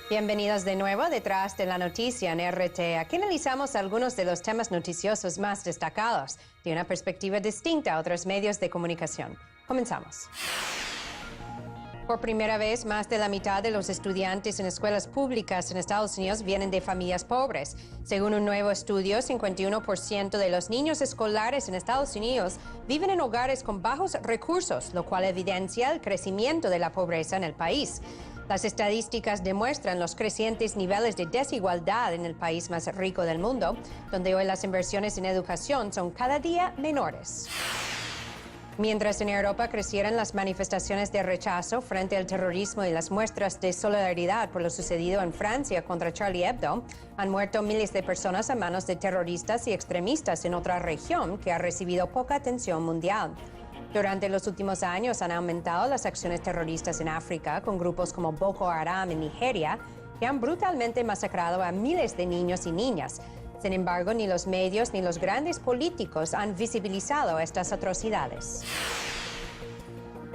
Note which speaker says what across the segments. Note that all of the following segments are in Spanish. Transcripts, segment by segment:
Speaker 1: Bienvenidos de nuevo a Detrás de la Noticia en RT. Aquí analizamos algunos de los temas noticiosos más destacados de una perspectiva distinta a otros medios de comunicación. Comenzamos. Por primera vez, más de la mitad de los estudiantes en escuelas públicas en Estados Unidos vienen de familias pobres. Según un nuevo estudio, 51% de los niños escolares en Estados Unidos viven en hogares con bajos recursos, lo cual evidencia el crecimiento de la pobreza en el país. Las estadísticas demuestran los crecientes niveles de desigualdad en el país más rico del mundo, donde hoy las inversiones en educación son cada día menores. Mientras en Europa crecieron las manifestaciones de rechazo frente al terrorismo y las muestras de solidaridad por lo sucedido en Francia contra Charlie Hebdo, han muerto miles de personas a manos de terroristas y extremistas en otra región que ha recibido poca atención mundial. Durante los últimos años han aumentado las acciones terroristas en África con grupos como Boko Haram en Nigeria, que han brutalmente masacrado a miles de niños y niñas. Sin embargo, ni los medios ni los grandes políticos han visibilizado estas atrocidades.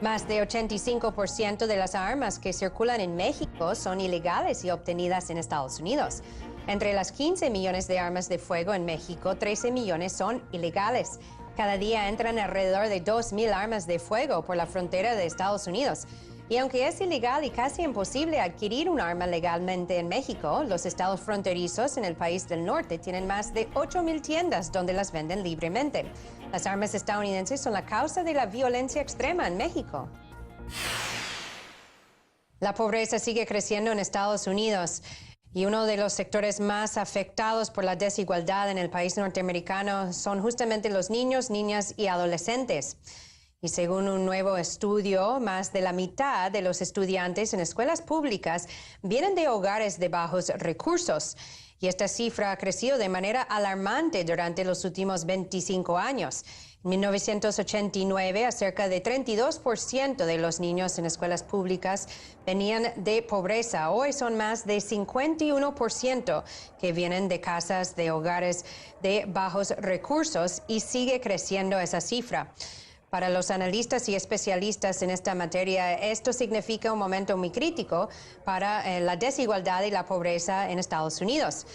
Speaker 1: Más de 85% de las armas que circulan en México son ilegales y obtenidas en Estados Unidos. Entre las 15 millones de armas de fuego en México, 13 millones son ilegales. Cada día entran alrededor de 2,000 armas de fuego por la frontera de Estados Unidos. Y aunque es ilegal y casi imposible adquirir un arma legalmente en México, los estados fronterizos en el país del norte tienen más de 8,000 tiendas donde las venden libremente. Las armas estadounidenses son la causa de la violencia extrema en México. La pobreza sigue creciendo en Estados Unidos. Y uno de los sectores más afectados por la desigualdad en el país norteamericano son justamente los niños, niñas y adolescentes. Y según un nuevo estudio, más de la mitad de los estudiantes en escuelas públicas vienen de hogares de bajos recursos. Y esta cifra ha crecido de manera alarmante durante los últimos 25 años. En 1989, cerca de 32% de los niños en escuelas públicas venían de pobreza. Hoy son más de 51% que vienen de casas, de hogares de bajos recursos y sigue creciendo esa cifra. Para los analistas y especialistas en esta materia, esto significa un momento muy crítico para la desigualdad y la pobreza en Estados Unidos.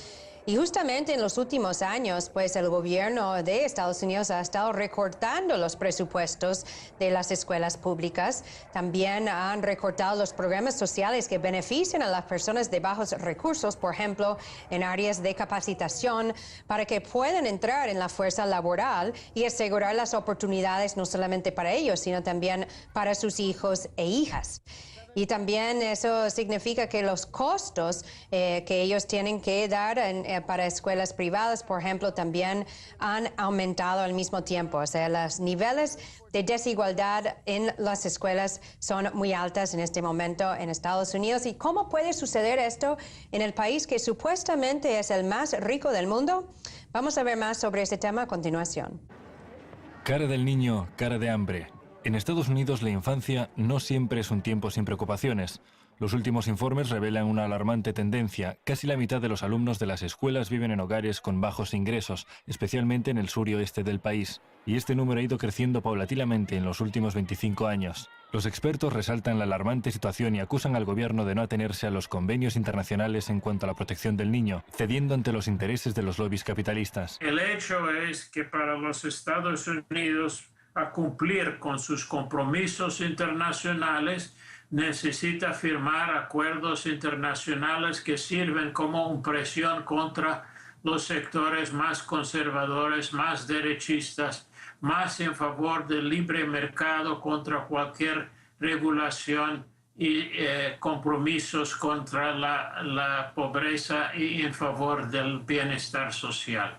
Speaker 1: Y justamente en los últimos años, pues el gobierno de Estados Unidos ha estado recortando los presupuestos de las escuelas públicas. También han recortado los programas sociales que benefician a las personas de bajos recursos, por ejemplo, en áreas de capacitación, para que puedan entrar en la fuerza laboral y asegurar las oportunidades no solamente para ellos, sino también para sus hijos e hijas. Y también eso significa que los costos que ellos tienen que dar para escuelas privadas, por ejemplo, también han aumentado al mismo tiempo. O sea, los niveles de desigualdad en las escuelas son muy altas en este momento en Estados Unidos. ¿Y cómo puede suceder esto en el país que supuestamente es el más rico del mundo? Vamos a ver más sobre este tema a continuación.
Speaker 2: Cara del niño, cara de hambre. En Estados Unidos la infancia no siempre es un tiempo sin preocupaciones. Los últimos informes revelan una alarmante tendencia. Casi la mitad de los alumnos de las escuelas viven en hogares con bajos ingresos, especialmente en el sur y oeste del país. Y este número ha ido creciendo paulatinamente en los últimos 25 años. Los expertos resaltan la alarmante situación y acusan al gobierno de no atenerse a los convenios internacionales en cuanto a la protección del niño, cediendo ante los intereses de los lobbies capitalistas.
Speaker 3: El hecho es que para los Estados Unidos, a cumplir con sus compromisos internacionales, necesita firmar acuerdos internacionales que sirven como una presión contra los sectores más conservadores, más derechistas, más en favor del libre mercado contra cualquier regulación y compromisos contra la pobreza y en favor del bienestar social.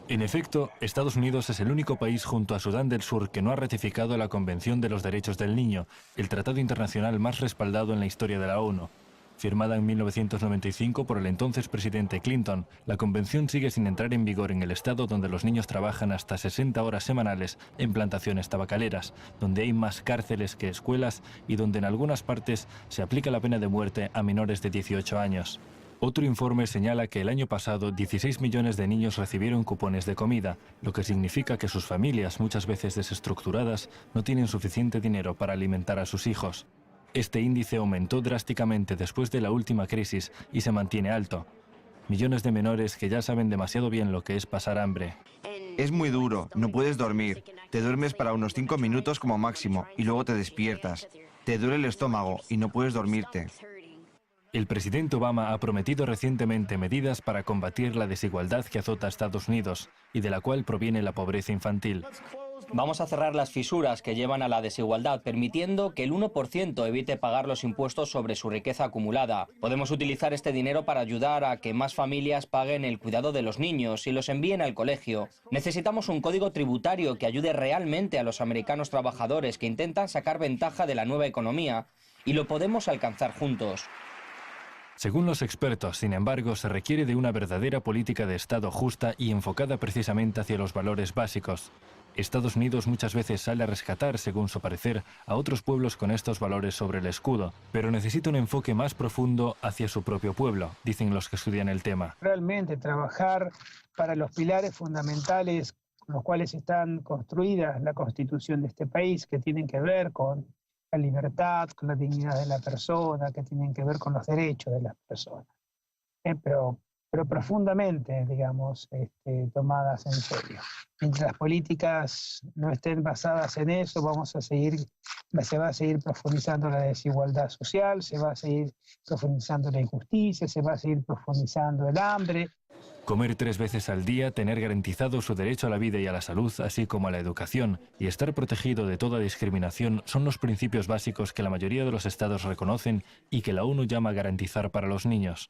Speaker 2: En efecto, Estados Unidos es el único país junto a Sudán del Sur que no ha ratificado la Convención de los Derechos del Niño, el tratado internacional más respaldado en la historia de la ONU. Firmada en 1995 por el entonces presidente Clinton, la convención sigue sin entrar en vigor en el estado donde los niños trabajan hasta 60 horas semanales en plantaciones tabacaleras, donde hay más cárceles que escuelas y donde en algunas partes se aplica la pena de muerte a menores de 18 años. Otro informe señala que el año pasado 16 millones de niños recibieron cupones de comida, lo que significa que sus familias, muchas veces desestructuradas, no tienen suficiente dinero para alimentar a sus hijos. Este índice aumentó drásticamente después de la última crisis y se mantiene alto. Millones de menores que ya saben demasiado bien lo que es pasar hambre.
Speaker 4: Es muy duro, no puedes dormir. Te duermes para unos 5 minutos como máximo y luego te despiertas. Te duele el estómago y no puedes dormirte.
Speaker 2: El presidente Obama ha prometido recientemente medidas para combatir la desigualdad que azota a Estados Unidos y de la cual proviene la pobreza infantil.
Speaker 5: Vamos a cerrar las fisuras que llevan a la desigualdad, permitiendo que el 1% evite pagar los impuestos sobre su riqueza acumulada. Podemos utilizar este dinero para ayudar a que más familias paguen el cuidado de los niños y los envíen al colegio. Necesitamos un código tributario que ayude realmente a los americanos trabajadores que intentan sacar ventaja de la nueva economía, y lo podemos alcanzar juntos.
Speaker 2: Según los expertos, sin embargo, se requiere de una verdadera política de Estado justa y enfocada precisamente hacia los valores básicos. Estados Unidos muchas veces sale a rescatar, según su parecer, a otros pueblos con estos valores sobre el escudo, pero necesita un enfoque más profundo hacia su propio pueblo, dicen los que estudian el tema.
Speaker 6: Realmente trabajar para los pilares fundamentales con los cuales están construidas la Constitución de este país, que tienen que ver con la libertad, con la dignidad de la persona, que tienen que ver con los derechos de las personas. Pero profundamente, digamos, tomadas en serio. Mientras las políticas no estén basadas en eso, se va a seguir profundizando la desigualdad social, se va a seguir profundizando la injusticia, se va a seguir profundizando el hambre.
Speaker 2: Comer 3 veces al día, tener garantizado su derecho a la vida y a la salud, así como a la educación, y estar protegido de toda discriminación son los principios básicos que la mayoría de los estados reconocen y que la ONU llama garantizar para los niños.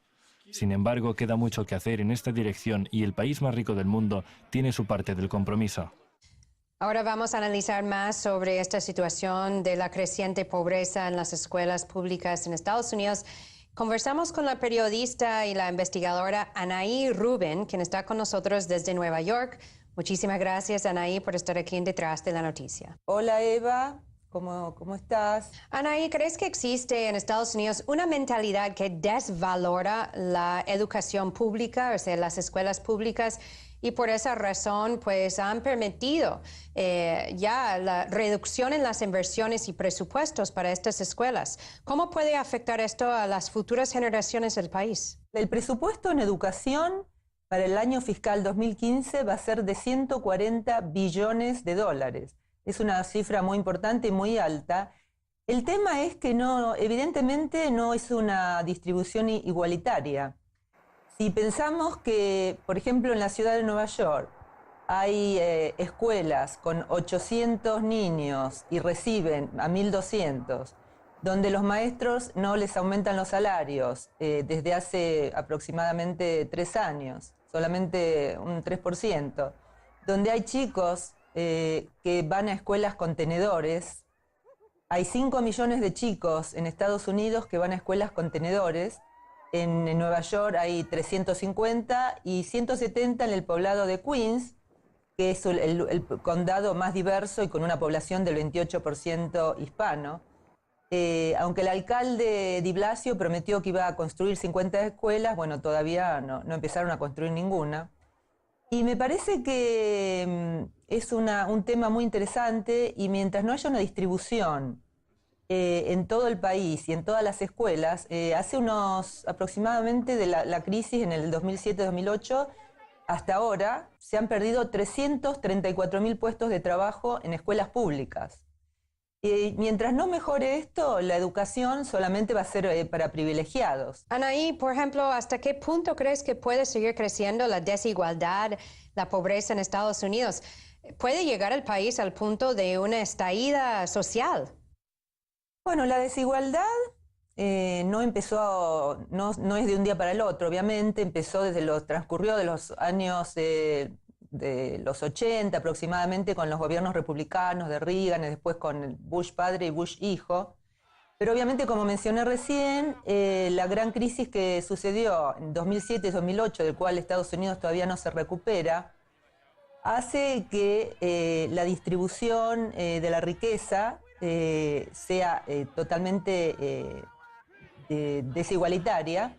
Speaker 2: Sin embargo, queda mucho que hacer en esta dirección y el país más rico del mundo tiene su parte del compromiso.
Speaker 1: Ahora vamos a analizar más sobre esta situación de la creciente pobreza en las escuelas públicas en Estados Unidos. Conversamos con la periodista y la investigadora Anaí Rubin, quien está con nosotros desde Nueva York. Muchísimas gracias, Anaí, por estar aquí en Detrás de la Noticia.
Speaker 7: Hola, Eva. ¿Cómo estás?
Speaker 1: Anaí, ¿crees que existe en Estados Unidos una mentalidad que desvalora la educación pública, o sea, las escuelas públicas, y por esa razón pues han permitido ya la reducción en las inversiones y presupuestos para estas escuelas? ¿Cómo puede afectar esto a las futuras generaciones del país?
Speaker 7: El presupuesto en educación para el año fiscal 2015 va a ser de 140 billones de dólares. Es una cifra muy importante y muy alta. El tema es que evidentemente no es una distribución igualitaria. Si pensamos que, por ejemplo, en la ciudad de Nueva York hay escuelas con 800 niños y reciben a 1.200, donde los maestros no les aumentan los salarios desde hace aproximadamente 3 años, solamente un 3%, donde hay chicos que van a escuelas con tenedores. Hay 5 millones de chicos en Estados Unidos que van a escuelas con tenedores. En Nueva York hay 350 y 170 en el poblado de Queens, que es el condado más diverso y con una población del 28% hispano. Aunque el alcalde de Blasio prometió que iba a construir 50 escuelas, bueno, todavía no empezaron a construir ninguna. Y me parece que es un tema muy interesante, y mientras no haya una distribución en todo el país y en todas las escuelas, hace aproximadamente de la crisis en el 2007-2008 hasta ahora, se han perdido 334.000 puestos de trabajo en escuelas públicas. Mientras no mejore esto, la educación solamente va a ser para privilegiados.
Speaker 1: Anaí, por ejemplo, ¿hasta qué punto crees que puede seguir creciendo la desigualdad, la pobreza en Estados Unidos? ¿Puede llegar el país al punto de una estallido social?
Speaker 7: Bueno, la desigualdad no empezó, no es de un día para el otro, obviamente. Transcurrió de los años de los 80 aproximadamente, con los gobiernos republicanos de Reagan, y después con el Bush padre y Bush hijo. Pero obviamente, como mencioné recién, la gran crisis que sucedió en 2007-2008, del cual Estados Unidos todavía no se recupera, hace que la distribución de la riqueza sea totalmente desigualitaria.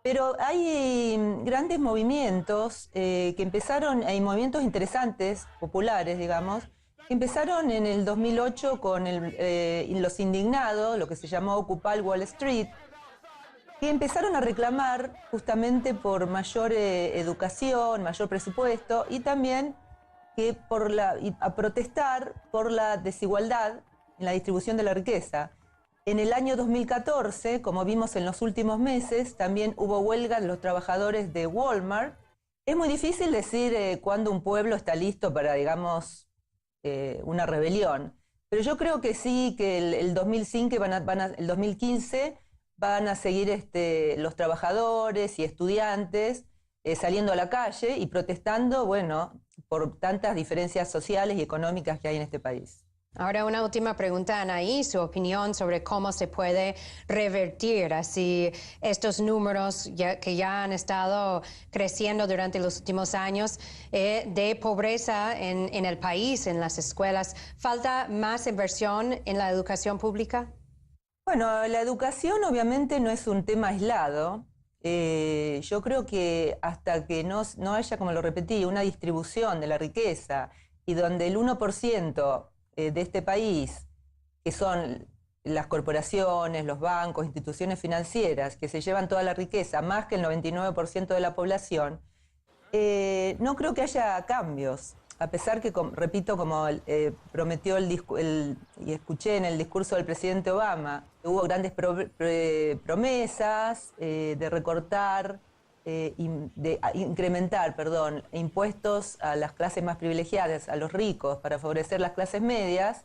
Speaker 7: Pero hay grandes movimientos que empezaron, hay movimientos interesantes, populares, digamos, Empezaron en el 2008 con los indignados, lo que se llamó Occupy Wall Street, que empezaron a reclamar justamente por mayor educación, mayor presupuesto y también a protestar por la desigualdad en la distribución de la riqueza. En el año 2014, como vimos en los últimos meses, también hubo huelga de los trabajadores de Walmart. Es muy difícil decir cuándo un pueblo está listo para, digamos, una rebelión. Pero yo creo que sí, que el 2015 van a seguir los trabajadores y estudiantes saliendo a la calle y protestando, bueno, por tantas diferencias sociales y económicas que hay en este país.
Speaker 1: Ahora una última pregunta, Anaí, su opinión sobre cómo se puede revertir así estos números que ya han estado creciendo durante los últimos años de pobreza en el país, en las escuelas. ¿Falta más inversión en la educación pública?
Speaker 7: Bueno, la educación obviamente no es un tema aislado. Yo creo que hasta que no haya, como lo repetí, una distribución de la riqueza y donde el 1% de este país, que son las corporaciones, los bancos, instituciones financieras, que se llevan toda la riqueza, más que el 99% de la población, no creo que haya cambios. A pesar que, repito, como prometió y escuché en el discurso del presidente Obama, hubo grandes promesas de recortar, de incrementar, impuestos a las clases más privilegiadas, a los ricos, para favorecer las clases medias,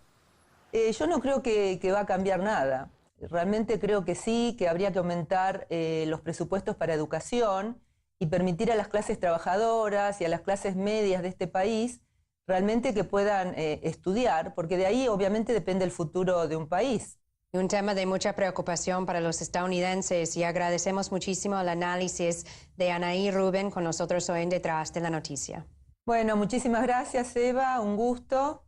Speaker 7: yo no creo que va a cambiar nada. Realmente creo que sí, que habría que aumentar los presupuestos para educación y permitir a las clases trabajadoras y a las clases medias de este país realmente que puedan estudiar, porque de ahí obviamente depende el futuro de un país.
Speaker 1: Un tema de mucha preocupación para los estadounidenses y agradecemos muchísimo el análisis de Anaí Rubén con nosotros hoy en Detrás de la Noticia.
Speaker 7: Bueno, muchísimas gracias, Eva, un gusto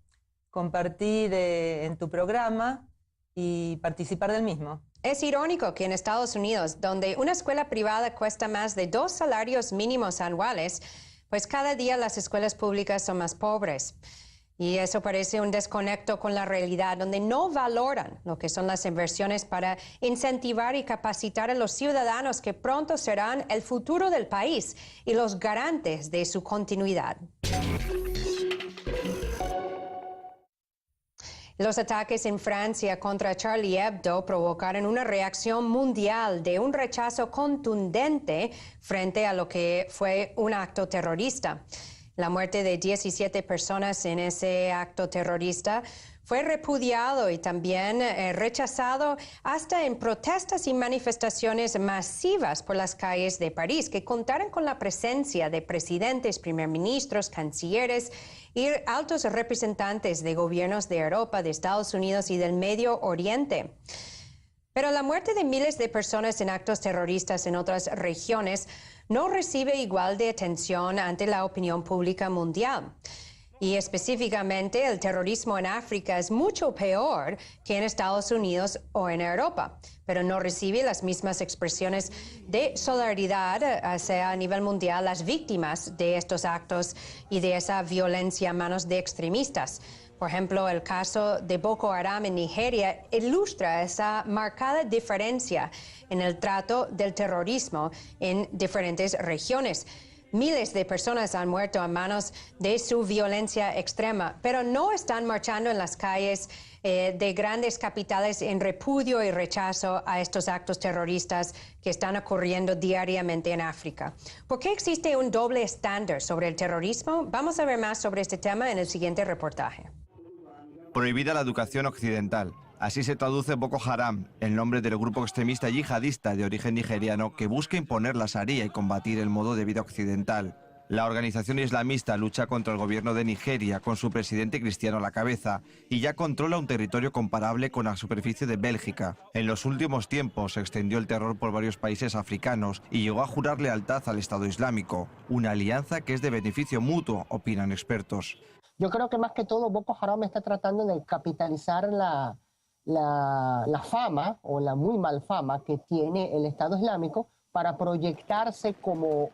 Speaker 7: compartir en tu programa y participar del mismo.
Speaker 1: Es irónico que en Estados Unidos, donde una escuela privada cuesta más de 2 salarios mínimos anuales, pues cada día las escuelas públicas son más pobres. Y eso parece un desconecto con la realidad, donde no valoran lo que son las inversiones para incentivar y capacitar a los ciudadanos que pronto serán el futuro del país y los garantes de su continuidad. Los ataques en Francia contra Charlie Hebdo provocaron una reacción mundial de un rechazo contundente frente a lo que fue un acto terrorista. La muerte de 17 personas en ese acto terrorista fue repudiado y también rechazado hasta en protestas y manifestaciones masivas por las calles de París, que contaron con la presencia de presidentes, primer ministros, cancilleres y altos representantes de gobiernos de Europa, de Estados Unidos y del Medio Oriente. Pero la muerte de miles de personas en actos terroristas en otras regiones no recibe igual de atención ante la opinión pública mundial. Y específicamente el terrorismo en África es mucho peor que en Estados Unidos o en Europa, pero no recibe las mismas expresiones de solidaridad hacia a nivel mundial las víctimas de estos actos y de esa violencia a manos de extremistas. Por ejemplo, el caso de Boko Haram en Nigeria ilustra esa marcada diferencia en el trato del terrorismo en diferentes regiones. Miles de personas han muerto a manos de su violencia extrema, pero no están marchando en las calles de grandes capitales en repudio y rechazo a estos actos terroristas que están ocurriendo diariamente en África. ¿Por qué existe un doble estándar sobre el terrorismo? Vamos a ver más sobre este tema en el siguiente reportaje.
Speaker 4: Prohibida la educación occidental. Así se traduce Boko Haram, el nombre del grupo extremista yihadista de origen nigeriano que busca imponer la Sharia y combatir el modo de vida occidental. La organización islamista lucha contra el gobierno de Nigeria con su presidente cristiano a la cabeza y ya controla un territorio comparable con la superficie de Bélgica. En los últimos tiempos se extendió el terror por varios países africanos y llegó a jurar lealtad al Estado Islámico, una alianza que es de beneficio mutuo, opinan expertos.
Speaker 8: Yo creo que más que todo Boko Haram está tratando de capitalizar la fama o la muy mal fama que tiene el Estado Islámico para proyectarse como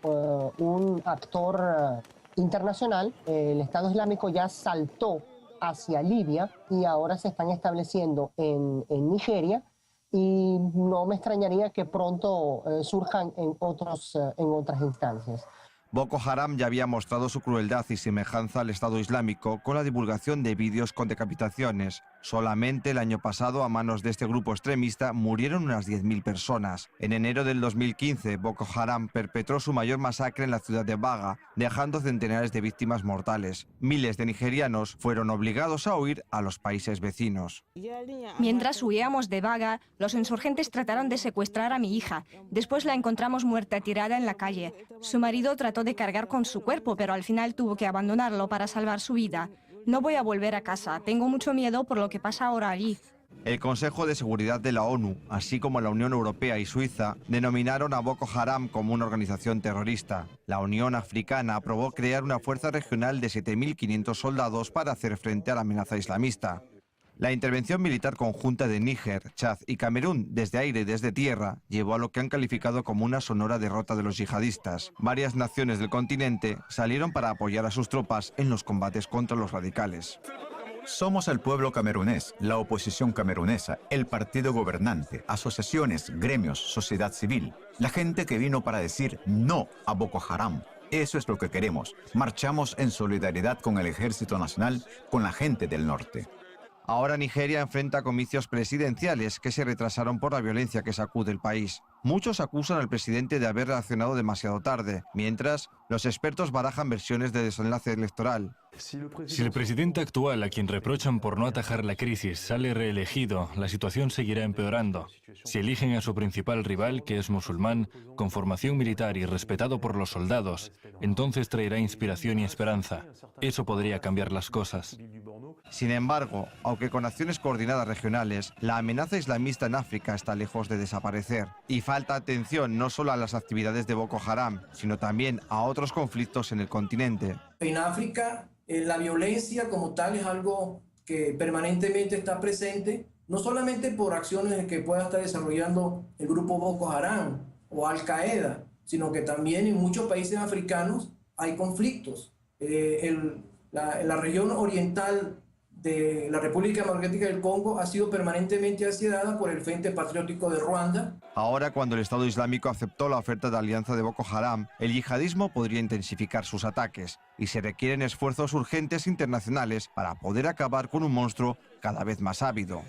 Speaker 8: un actor internacional. El Estado Islámico ya saltó hacia Libia y ahora se están estableciendo en Nigeria, y no me extrañaría que pronto surjan en otras instancias.
Speaker 4: Boko Haram ya había mostrado su crueldad y semejanza al Estado Islámico con la divulgación de vídeos con decapitaciones. Solamente el año pasado, a manos de este grupo extremista, murieron unas 10.000 personas. En enero del 2015, Boko Haram perpetró su mayor masacre en la ciudad de Baga, dejando centenares de víctimas mortales. Miles de nigerianos fueron obligados a huir a los países vecinos.
Speaker 9: Mientras huíamos de Baga, los insurgentes trataron de secuestrar a mi hija. Después la encontramos muerta tirada en la calle. Su marido trató de cargar con su cuerpo, pero al final tuvo que abandonarlo para salvar su vida. No voy a volver a casa. Tengo mucho miedo por lo que pasa ahora allí.
Speaker 4: El Consejo de Seguridad de la ONU, así como la Unión Europea y Suiza, denominaron a Boko Haram como una organización terrorista. La Unión Africana aprobó crear una fuerza regional de 7.500 soldados para hacer frente a la amenaza islamista. La intervención militar conjunta de Níger, Chad y Camerún, desde aire y desde tierra, llevó a lo que han calificado como una sonora derrota de los yihadistas. Varias naciones del continente salieron para apoyar a sus tropas en los combates contra los radicales.
Speaker 10: Somos el pueblo camerunés, la oposición camerunesa, el partido gobernante, asociaciones, gremios, sociedad civil, la gente que vino para decir no a Boko Haram. Eso es lo que queremos. Marchamos en solidaridad con el Ejército Nacional, con la gente del norte.
Speaker 4: Ahora Nigeria enfrenta comicios presidenciales que se retrasaron por la violencia que sacude el país. Muchos acusan al presidente de haber reaccionado demasiado tarde, mientras los expertos barajan versiones de desenlace electoral.
Speaker 2: Si el presidente actual, a quien reprochan por no atajar la crisis, sale reelegido, la situación seguirá empeorando. Si eligen a su principal rival, que es musulmán, con formación militar y respetado por los soldados, entonces traerá inspiración y esperanza. Eso podría cambiar las cosas.
Speaker 4: Sin embargo, aunque con acciones coordinadas regionales, la amenaza islamista en África está lejos de desaparecer. Y falta atención no solo a las actividades de Boko Haram, sino también a otros conflictos en el continente.
Speaker 11: En África, la violencia como tal es algo que permanentemente está presente, no solamente por acciones que pueda estar desarrollando el grupo Boko Haram o Al Qaeda, sino que también en muchos países africanos hay conflictos. La región oriental de la República Democrática del Congo ha sido permanentemente asediada por el Frente Patriótico de Ruanda.
Speaker 4: Ahora, cuando el Estado Islámico aceptó la oferta de alianza de Boko Haram, el yihadismo podría intensificar sus ataques y se requieren esfuerzos urgentes internacionales para poder acabar con un monstruo cada vez más ávido.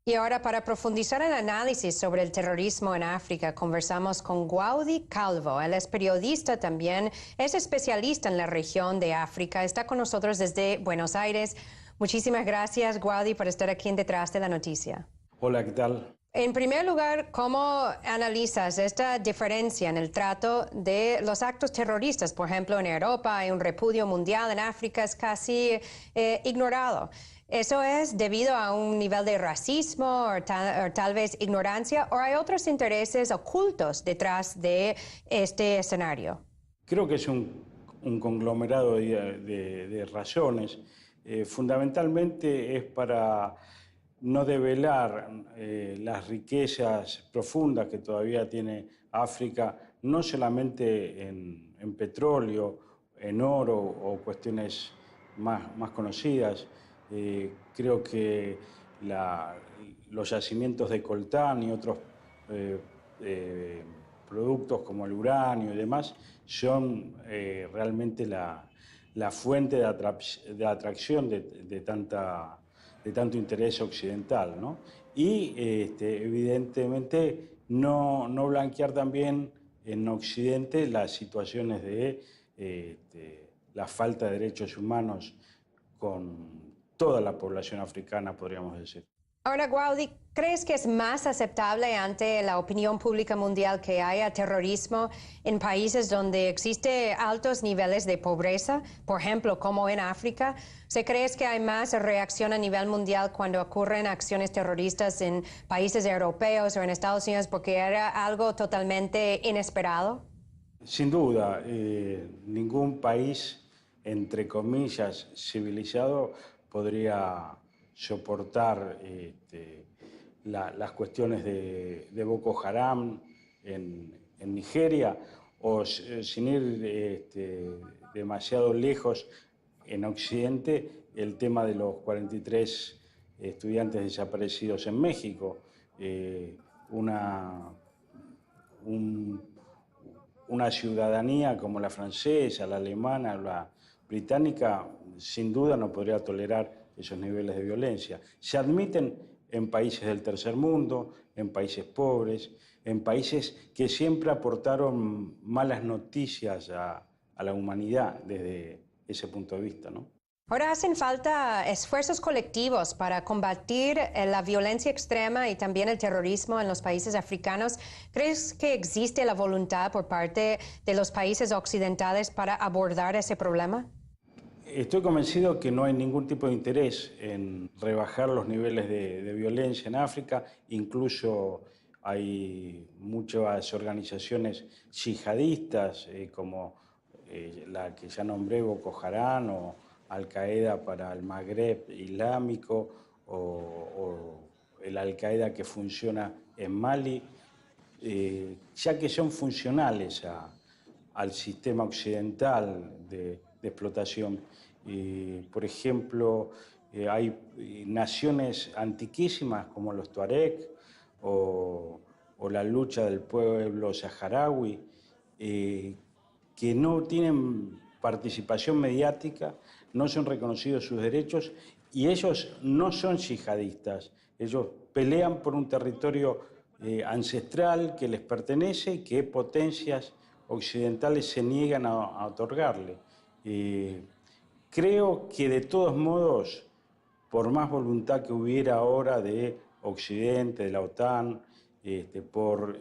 Speaker 1: Y ahora, para profundizar en el análisis sobre el terrorismo en África, conversamos con Guaudi Calvo. Él es periodista también, es especialista en la región de África. Está con nosotros desde Buenos Aires. Muchísimas gracias, Guaudi, por estar aquí en Detrás de la Noticia.
Speaker 12: Hola, ¿qué tal?
Speaker 1: En primer lugar, ¿cómo analizas esta diferencia en el trato de los actos terroristas? Por ejemplo, en Europa hay un repudio mundial, en África es casi ignorado. ¿Eso es debido a un nivel de racismo o tal vez ignorancia, o hay otros intereses ocultos detrás de este escenario?
Speaker 12: Creo que es un conglomerado de razones. Fundamentalmente es para no develar las riquezas profundas que todavía tiene África, no solamente en petróleo, en oro o cuestiones más conocidas. Creo que los yacimientos de coltán y otros productos como el uranio y demás son realmente la fuente de atracción de tanto interés occidental, ¿no? Y evidentemente no blanquear también en Occidente las situaciones de la falta de derechos humanos con toda la población africana, podríamos decir.
Speaker 1: Ahora, Guaudi, ¿crees que es más aceptable ante la opinión pública mundial que haya terrorismo en países donde existe altos niveles de pobreza, por ejemplo, como en África? ¿Crees que hay más reacción a nivel mundial cuando ocurren acciones terroristas en países europeos o en Estados Unidos porque era algo totalmente inesperado?
Speaker 12: Sin duda, ningún país, entre comillas, civilizado podría soportar las cuestiones de Boko Haram en Nigeria, o sin ir demasiado lejos en Occidente, el tema de los 43 estudiantes desaparecidos en México, una ciudadanía como la francesa, la alemana, la británica, sin duda no podría tolerar esos niveles de violencia. Se admiten en países del tercer mundo, en países pobres, en países que siempre aportaron malas noticias a la humanidad desde ese punto de vista, ¿no?
Speaker 1: Ahora hacen falta esfuerzos colectivos para combatir la violencia extrema y también el terrorismo en los países africanos. ¿Crees que existe la voluntad por parte de los países occidentales para abordar ese problema?
Speaker 12: Estoy convencido que no hay ningún tipo de interés en rebajar los niveles de violencia en África. Incluso hay muchas organizaciones yihadistas, como la que ya nombré, Boko Haram, o Al-Qaeda para el Magreb islámico, o el Al-Qaeda que funciona en Mali, ya que son funcionales al sistema occidental de explotación. Por ejemplo, hay naciones antiquísimas como los Tuareg o la lucha del pueblo saharaui, que no tienen participación mediática, no son reconocidos sus derechos, y ellos no son yihadistas. Ellos pelean por un territorio ancestral que les pertenece y que potencias occidentales se niegan a otorgarle. Creo que de todos modos, por más voluntad que hubiera ahora de Occidente, de la OTAN, por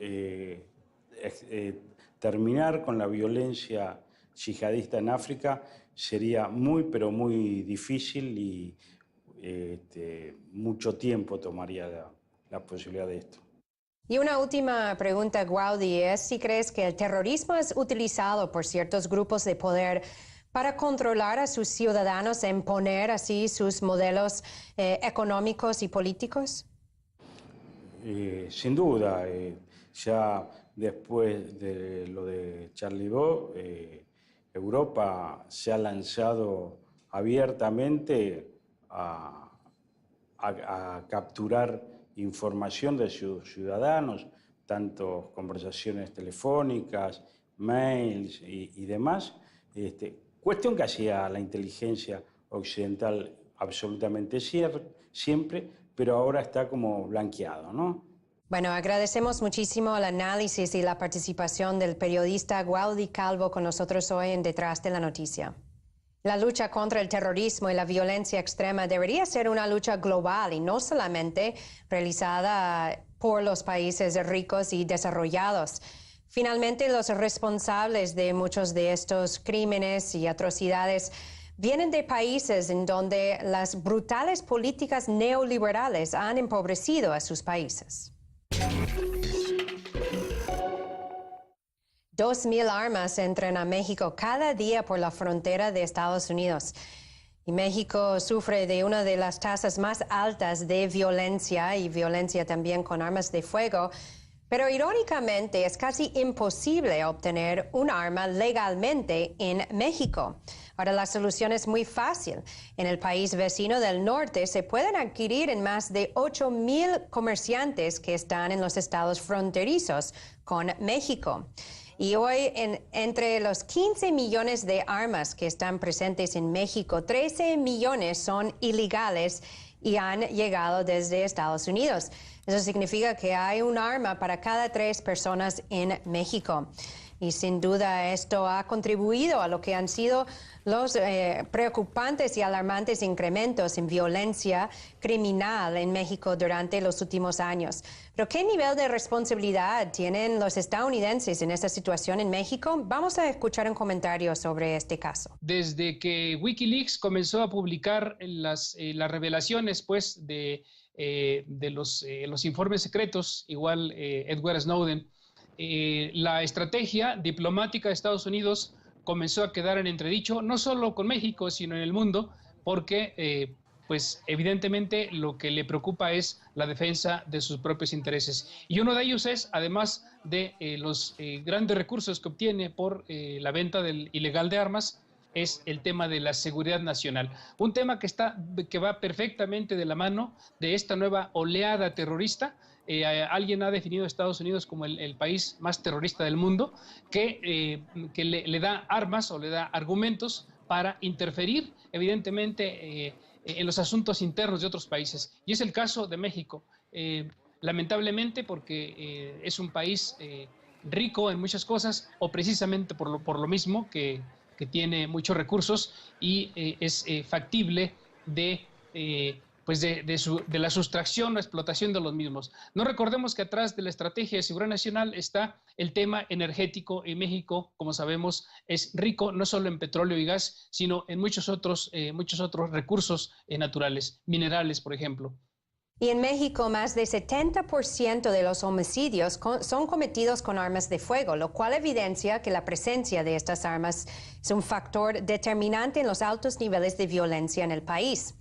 Speaker 12: terminar con la violencia yihadista en África, sería muy, pero muy difícil, y mucho tiempo tomaría la posibilidad de esto.
Speaker 1: Y una última pregunta, Guaudí, es si crees que el terrorismo es utilizado por ciertos grupos de poder para controlar a sus ciudadanos e imponer así sus modelos económicos y políticos.
Speaker 12: Sin duda, ya después de lo de Charlie Hebdo, Europa se ha lanzado abiertamente a capturar información de sus ciudadanos, tanto conversaciones telefónicas, mails y demás, cuestión que hacía la inteligencia occidental absolutamente siempre, pero ahora está como blanqueado, ¿no?
Speaker 1: Bueno, agradecemos muchísimo el análisis y la participación del periodista Guaudí Calvo con nosotros hoy en Detrás de la Noticia. La lucha contra el terrorismo y la violencia extrema debería ser una lucha global y no solamente realizada por los países ricos y desarrollados. Finalmente, los responsables de muchos de estos crímenes y atrocidades vienen de países en donde las brutales políticas neoliberales han empobrecido a sus países. 2,000 armas entran a México cada día por la frontera de Estados Unidos. Y México sufre de una de las tasas más altas de violencia y violencia también con armas de fuego. Pero irónicamente es casi imposible obtener un arma legalmente en México. Ahora la solución es muy fácil. En el país vecino del norte se pueden adquirir en más de 8,000 comerciantes que están en los estados fronterizos con México. Y hoy, entre los 15 millones de armas que están presentes en México, 13 millones son ilegales y han llegado desde Estados Unidos. Eso significa que hay un arma para cada 3 personas en México. Y sin duda esto ha contribuido a lo que han sido los preocupantes y alarmantes incrementos en violencia criminal en México durante los últimos años. Pero ¿qué nivel de responsabilidad tienen los estadounidenses en esta situación en México? Vamos a escuchar un comentario sobre este caso.
Speaker 13: Desde que Wikileaks comenzó a publicar las revelaciones pues, de los informes secretos, igual Edward Snowden, la estrategia diplomática de Estados Unidos comenzó a quedar en entredicho, no solo con México, sino en el mundo, porque pues evidentemente lo que le preocupa es la defensa de sus propios intereses. Y uno de ellos es, además de los grandes recursos que obtiene por la venta ilegal de armas, es el tema de la seguridad nacional. Un tema que va perfectamente de la mano de esta nueva oleada terrorista. Alguien ha definido a Estados Unidos como el país más terrorista del mundo, que le da armas o le da argumentos para interferir, evidentemente, en los asuntos internos de otros países. Y es el caso de México, lamentablemente, porque es un país rico en muchas cosas, o precisamente por lo mismo que tiene muchos recursos y es factible de la sustracción o explotación de los mismos. No recordemos que atrás de la estrategia de seguridad nacional está el tema energético, y México, como sabemos, es rico no solo en petróleo y gas, sino en muchos otros recursos naturales, minerales, por ejemplo.
Speaker 1: Y en México, más de 70% de los homicidios son cometidos con armas de fuego, lo cual evidencia que la presencia de estas armas es un factor determinante en los altos niveles de violencia en el país.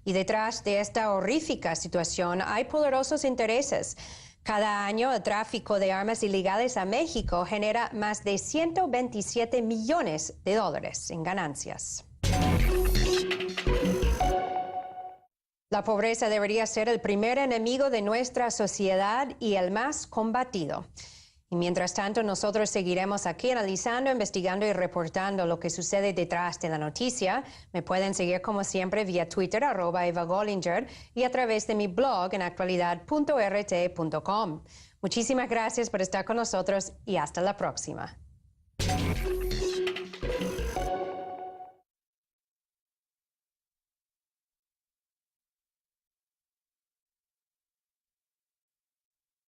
Speaker 1: Y detrás de esta horrífica situación hay poderosos intereses. Cada año el tráfico de armas ilegales a México genera más de $127 millones en ganancias. La pobreza debería ser el primer enemigo de nuestra sociedad y el más combatido. Y mientras tanto, nosotros seguiremos aquí analizando, investigando y reportando lo que sucede detrás de la noticia. Me pueden seguir como siempre vía Twitter, @EvaGollinger, y a través de mi blog en actualidad.rt.com. Muchísimas gracias por estar con nosotros y hasta la próxima.